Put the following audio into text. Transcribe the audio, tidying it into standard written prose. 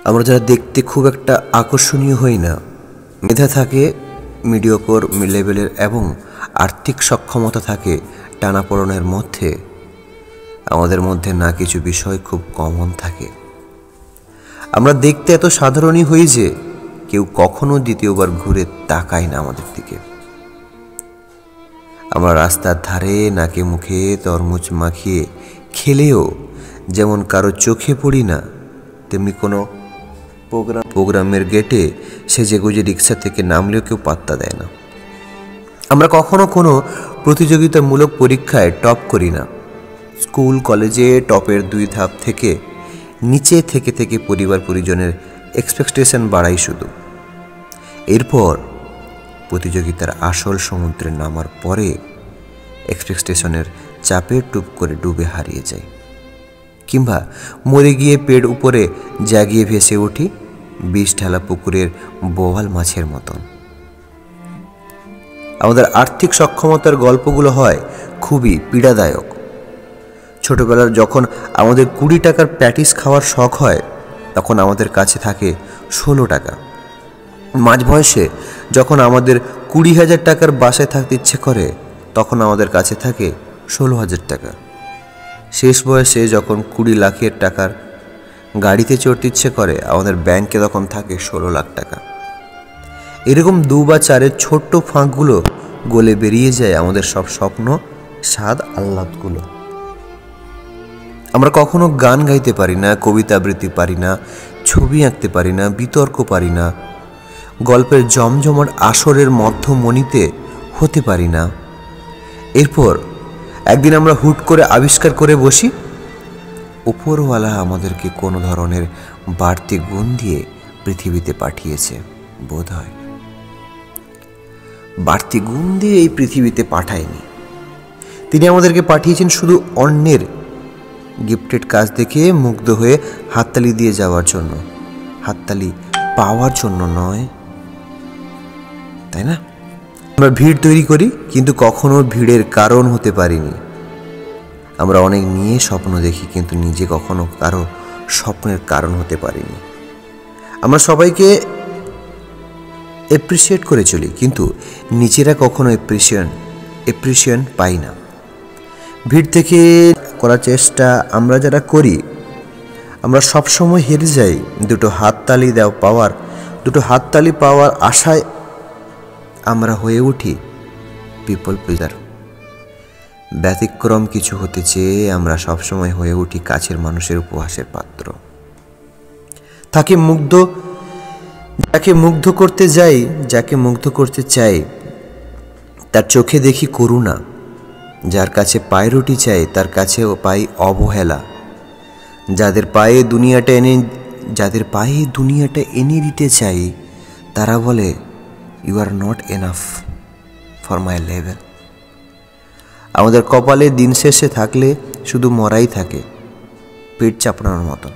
আমরা যারা দেখতে খুব একটা আকর্ষণীয় হই না, মেধা থাকে মিডিওকর লেভেলের এবং আর্থিক সক্ষমতা থাকে টানাপোড়েনের মধ্যে, আমাদের মধ্যে না কিছু বিষয় খুব কমন থাকে। আমরা দেখতে এত সাধারণই হই যে কেউ কখনো দ্বিতীয়বার ঘুরে তাকায় না আমাদের দিকে। আমরা রাস্তার ধারে নাকে মুখে তরমুজ মাখিয়ে খেলেও যেমন কারো চোখে পড়ি না, তেমনি কোনো প্রোগ্রামের গেটে সেজেগুজে রিক্সা থেকে নামলেও কেউ পাত্তা দেয় না। আমরা কখনো কোনো প্রতিযোগিতামূলক পরীক্ষায় টপ করি না। স্কুল কলেজে টপের 2 ধাপ থেকে নিচে থেকে থেকে পরিবার পরিজনের এক্সপেকটেশন বাড়াই শুধু। এরপর প্রতিযোগিতার আসল সমুদ্রে নামার পরে এক্সপেকটেশনের চাপে টুপ করে ডুবে হারিয়ে যায়, কিংবা মরে গিয়ে পেট উপরে জাগিয়ে ভেসে উঠি বিষ ঢালা পুকুরের বোয়াল মাছের মতন। আমাদের আর্থিক সক্ষমতার গল্পগুলো হয় খুবই পীড়াদায়ক। ছোটবেলার যখন আমাদের 20 টাকার প্যাটিস খাওয়ার শখ হয়, তখন আমাদের কাছে থাকে 16 টাকা। মাঝ বয়সে যখন আমাদের 20,000 টাকার বাসায় থাকতে ইচ্ছে করে, তখন আমাদের কাছে থাকে 16,000 টাকা। শেষ বয়সে যখন 20 লাখের টাকার গাড়িতে চড়তে ইচ্ছে করে, আমাদের ব্যাংকে তখন থাকে 16 লাখ টাকা। এরকম 2 বা 4-এর ছোট্ট ফাঁকগুলো গলে বেরিয়ে যায় আমাদের সব স্বপ্ন, স্বাদ, আহ্লাদগুলো। আমরা কখনো গান গাইতে পারি না, কবিতা আবৃত্তি পারি না, ছবি আঁকতে পারি না, বিতর্ক পারি না, গল্পের জমজমাট আসরের মধ্যমণিতে হতে পারি না। এরপর একদিন আমরা হুট করে আবিষ্কার করে বসি, উপরওয়ালা আমাদেরকে কোনো ধরনের বাড়তি গুণ দিয়ে পৃথিবীতে পাঠিয়েছে। বোধ হয় বাড়তি গুণ দিয়ে এই পৃথিবীতে পাঠায়নি, তিনি আমাদেরকে পাঠিয়েছেন শুধু অন্যের গিফটেড কাজ দেখে মুগ্ধ হয়ে হাততালি দিয়ে যাওয়ার জন্য, হাততালি পাওয়ার জন্য নয়, তাই না? আমরা ভিড় তৈরি করি, কিন্তু কখনো ভিড়ের কারণ হতে পারিনি। আমরা অনেক নিয়ে স্বপ্ন দেখি, কিন্তু নিজে কখনো কারো স্বপ্নের কারণ হতে পারিনি। আমরা সবাইকে অ্যাপ্রিসিয়েট করে চলি, কিন্তু নিজেরা কখনো অ্যাপ্রিসিয়েশন পাই না। ভিড় থেকে করার চেষ্টা আমরা যারা করি, আমরা সবসময় হেরে যাই দুটো হাততালি পাওয়ার আশায়। আমরা হয়ে উঠি পিপল প্লিজার। ব্যতিক্রম কিছু হতে চেয়ে আমরা সবসময় হয়ে উঠি কাছের মানুষের উপহাসের পাত্র। যাকে মুগ্ধ করতে চাই তার চোখে দেখি করুণা, যার কাছে পায়রুটি চাই তার কাছেও পাই অবহেলা, যাদের পায়ে দুনিয়াটা এনে দিতে চাই তারা বলে you are not enough for my level. আমাদের কপালে দিন শেষে থাকলে শুধু মরাই থাকে, পেট চাপড়ানোর মতন।